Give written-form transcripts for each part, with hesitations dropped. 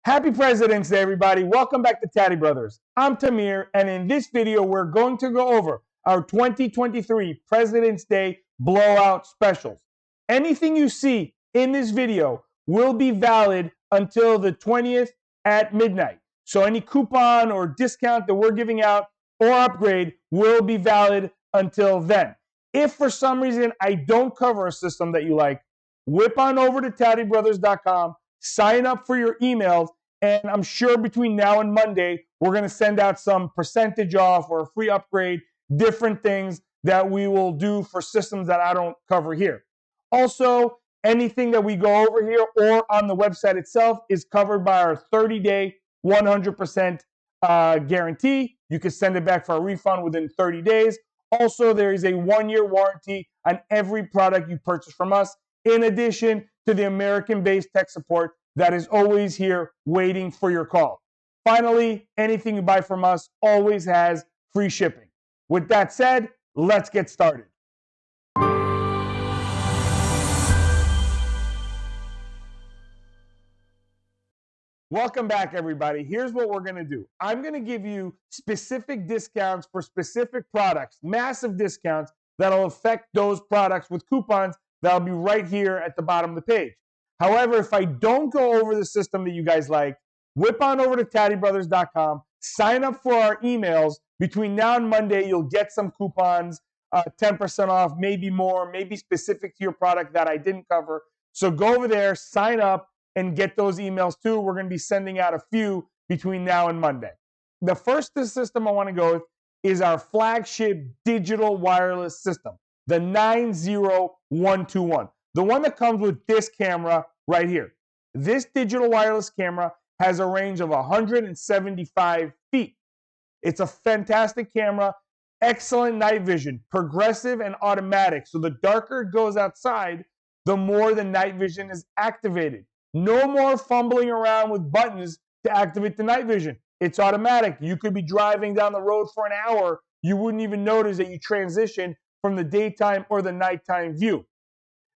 Happy President's Day, everybody. Welcome back to Taddy Brothers. I'm Tamir, and in this video, we're going to go over our 2023 President's Day blowout specials. Anything you see in this video will be valid until the 20th at midnight. So any coupon or discount that we're giving out or upgrade will be valid until then. If for some reason I don't cover a system that you like, whip on over to TadiBrothers.com, sign up for your emails, and I'm sure between now and Monday, we're going to send out some percentage off or a free upgrade, different things that we will do for systems that I don't cover here. Also, anything that we go over here or on the website itself is covered by our 30-day, 100% guarantee. You can send it back for a refund within 30 days. Also, there is a 1-year warranty on every product you purchase from us, in addition to the American-based tech support that is always here waiting for your call. Finally, anything you buy from us always has free shipping. With that said, let's get started. Welcome back, everybody. Here's what we're going to do. I'm going to give you specific discounts for specific products, massive discounts that'll affect those products with coupons that'll be right here at the bottom of the page. However, if I don't go over the system that you guys like, whip on over to TadiBrothers.com, sign up for our emails. Between now and Monday, you'll get some coupons, 10% off, maybe more, maybe specific to your product that I didn't cover. So go over there, sign up, and get those emails too. We're going to be sending out a few between now and Monday. The first system I want to go with is our flagship digital wireless system, the 90121, the one that comes with this camera right here. This digital wireless camera has a range of 175 feet. It's a fantastic camera, excellent night vision, progressive and automatic. So the darker it goes outside, the more the night vision is activated. No more fumbling around with buttons to activate the night vision. It's automatic. You could be driving down the road for an hour. You wouldn't even notice that you transition from the daytime or the nighttime view.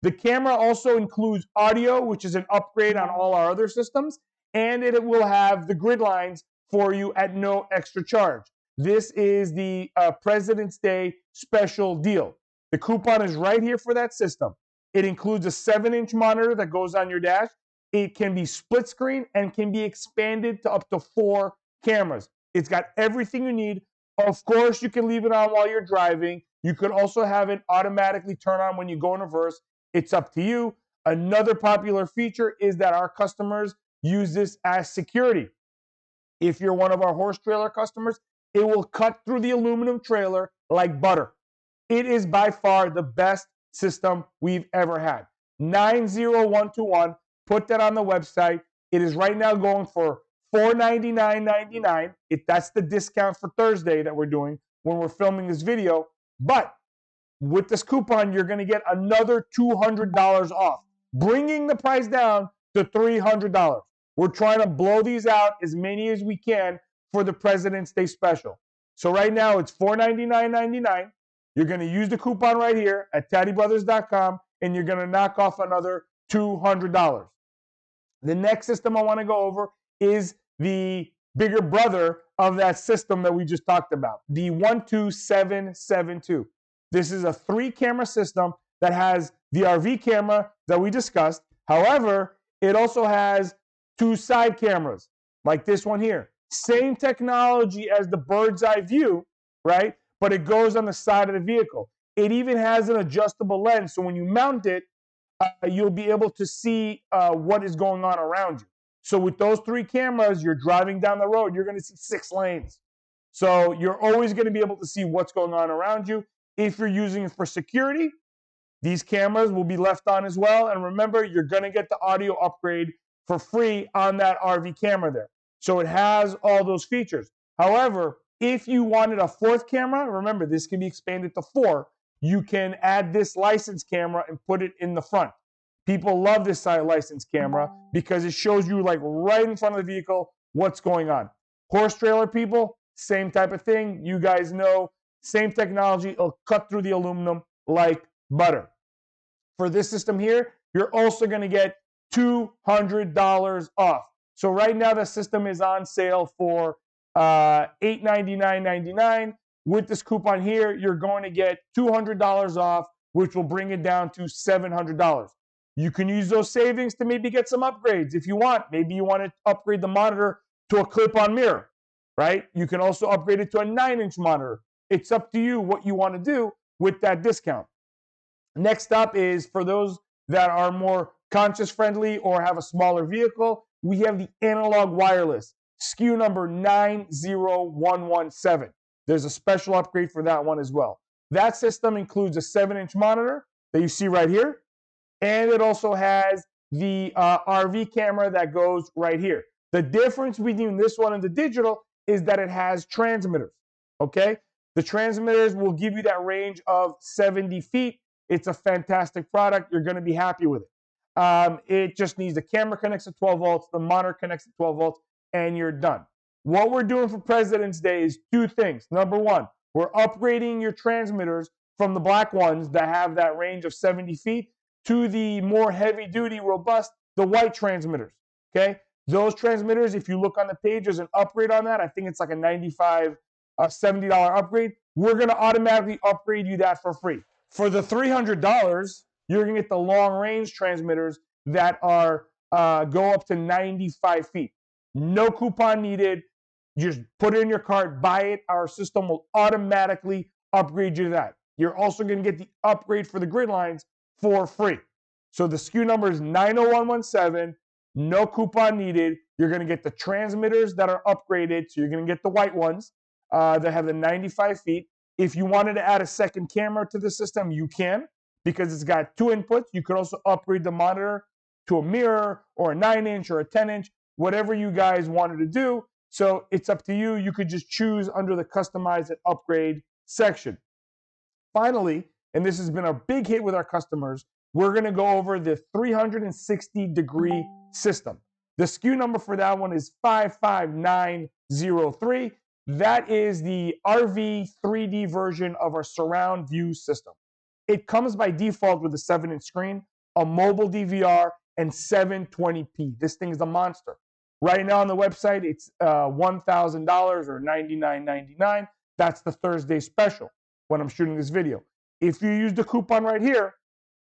The camera also includes audio, which is an upgrade on all our other systems, and it will have the Gridlines for you at no extra charge. This is the President's Day special deal. The coupon is right here for that system. It includes a 7-inch monitor that goes on your dash. It can be split screen and can be expanded to up to 4 cameras. It's got everything you need. Of course, you can leave it on while you're driving. You could also have it automatically turn on when you go in reverse. It's up to you. Another popular feature is that our customers use this as security. If you're one of our horse trailer customers, it will cut through the aluminum trailer like butter. It is by far the best system we've ever had. 90121. Put that on the website. It is right now going for $499.99. That's the discount for Thursday that we're doing when we're filming this video. But with this coupon, you're going to get another $200 off, bringing the price down to $300. We're trying to blow these out as many as we can for the President's Day special. So right now it's $499.99. You're going to use the coupon right here at TadiBrothers.com, and you're going to knock off another $200. The next system I want to go over is the bigger brother of that system that we just talked about, the 12772. This is a 3-camera system that has the RV camera that we discussed. However, it also has 2 side cameras, like this one here. Same technology as the bird's eye view, right? But it goes on the side of the vehicle. It even has an adjustable lens, so when you mount it, you'll be able to see what is going on around you. So with those 3 cameras, you're driving down the road, you're going to see 6 lanes. So you're always going to be able to see what's going on around you. If you're using it for security, these cameras will be left on as well. And remember, you're going to get the audio upgrade for free on that RV camera there. So it has all those features. However, if you wanted a 4th camera, remember, this can be expanded to 4. You can add this license camera and put it in the front. People love this license camera because it shows you like right in front of the vehicle what's going on. Horse trailer people, same type of thing. You guys know, same technology. It'll cut through the aluminum like butter. For this system here, you're also going to get $200 off. So right now the system is on sale for $899.99. With this coupon here, you're going to get $200 off, which will bring it down to $700. You can use those savings to maybe get some upgrades if you want. Maybe you want to upgrade the monitor to a clip-on mirror, right? You can also upgrade it to a 9-inch monitor. It's up to you what you want to do with that discount. Next up is for those that are more conscious friendly or have a smaller vehicle, we have the analog wireless, SKU number 90117. There's a special upgrade for that one as well. That system includes a 7-inch monitor that you see right here, and it also has the RV camera that goes right here. The difference between this one and the digital is that it has transmitters, okay? The transmitters will give you that range of 70 feet. It's a fantastic product. You're going to be happy with it. It just needs the camera connects to 12 volts, the monitor connects to 12 volts, and you're done. What we're doing for President's Day is two things. Number one, we're upgrading your transmitters from the black ones that have that range of 70 feet to the more heavy-duty, robust, the white transmitters, okay? Those transmitters, if you look on the page, there's an upgrade on that. I think it's like a $95, $70 upgrade. We're going to automatically upgrade you that for free. For the $300, you're going to get the long-range transmitters that are go up to 95 feet. No coupon needed. Just put it in your cart, buy it. Our system will automatically upgrade you to that. You're also going to get the upgrade for the Gridlines for free. So the SKU number is 90117. No coupon needed. You're going to get the transmitters that are upgraded. So you're going to get the white ones that have the 95 feet. If you wanted to add a second camera to the system, you can, because it's got 2 inputs. You could also upgrade the monitor to a mirror or a 9-inch or a 10-inch, whatever you guys wanted to do. So it's up to you. You could just choose under the customize and upgrade section. Finally, and this has been a big hit with our customers, we're going to go over the 360-degree system. The SKU number for that one is 55903. That is the RV 3D version of our surround view system. It comes by default with a 7-inch screen, a mobile DVR, and 720p. This thing is a monster. Right now on the website, it's $1,000 or $99.99. That's the Thursday special when I'm shooting this video. If you use the coupon right here,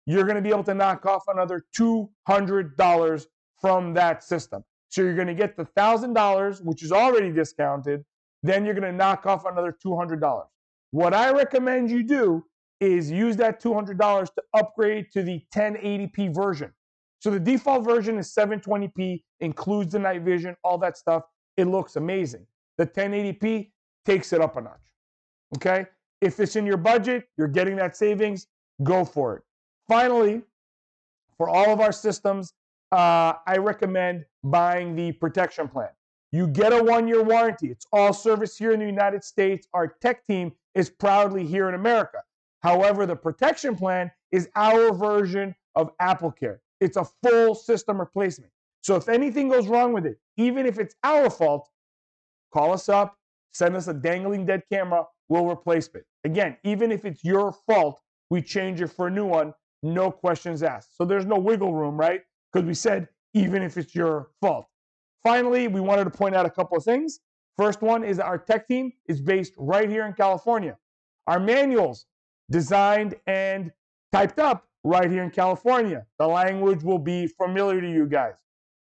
you're going to be able to knock off another $200 from that system. So you're going to get the $1,000, which is already discounted. Then you're going to knock off another $200. What I recommend you do is use that $200 to upgrade to the 1080p version. So the default version is 720p, includes the night vision, all that stuff. It looks amazing. The 1080p takes it up a notch, okay? If it's in your budget, you're getting that savings, go for it. Finally, for all of our systems, I recommend buying the protection plan. You get a 1-year warranty. It's all service here in the United States. Our tech team is proudly here in America. However, the protection plan is our version of AppleCare. It's a full system replacement. So if anything goes wrong with it, even if it's our fault, call us up, send us a dangling dead camera, we'll replace it. Again, even if it's your fault, we change it for a new one, no questions asked. So there's no wiggle room, right? Because we said, even if it's your fault. Finally, we wanted to point out a couple of things. First one is our tech team is based right here in California. Our manuals designed and typed up right here in California. The language will be familiar to you guys.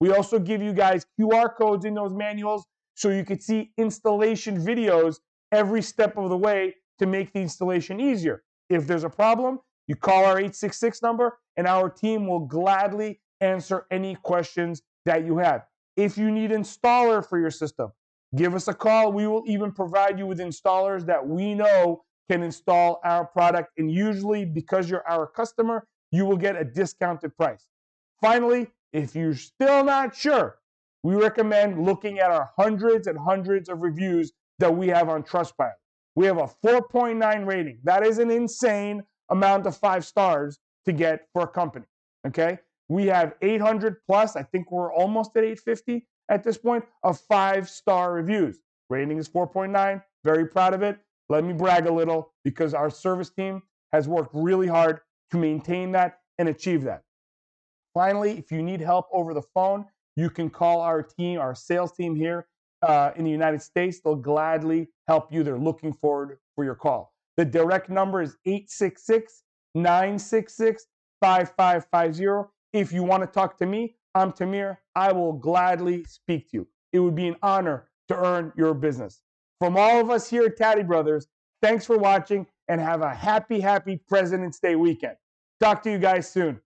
We also give you guys QR codes in those manuals so you can see installation videos every step of the way to make the installation easier. If there's a problem, you call our 866 number and our team will gladly answer any questions that you have. If you need an installer for your system, give us a call. We will even provide you with installers that we know can install our product. And usually, because you're our customer, you will get a discounted price. Finally, if you're still not sure, we recommend looking at our hundreds and hundreds of reviews that we have on Trustpilot. We have a 4.9 rating. That is an insane amount of 5 stars to get for a company, okay? We have 800 plus, I think we're almost at 850 at this point, of 5-star reviews. Rating is 4.9, very proud of it. Let me brag a little because our service team has worked really hard to maintain that and achieve that. Finally, if you need help over the phone, you can call our team, our sales team here in the United States. They'll gladly help you. They're looking forward for your call. The direct number is 866-966-5550. If you want to talk to me, I'm Tamir. I will gladly speak to you. It would be an honor to earn your business. From all of us here at Taddy Brothers, thanks for watching and have a happy President's Day weekend. Talk to you guys soon.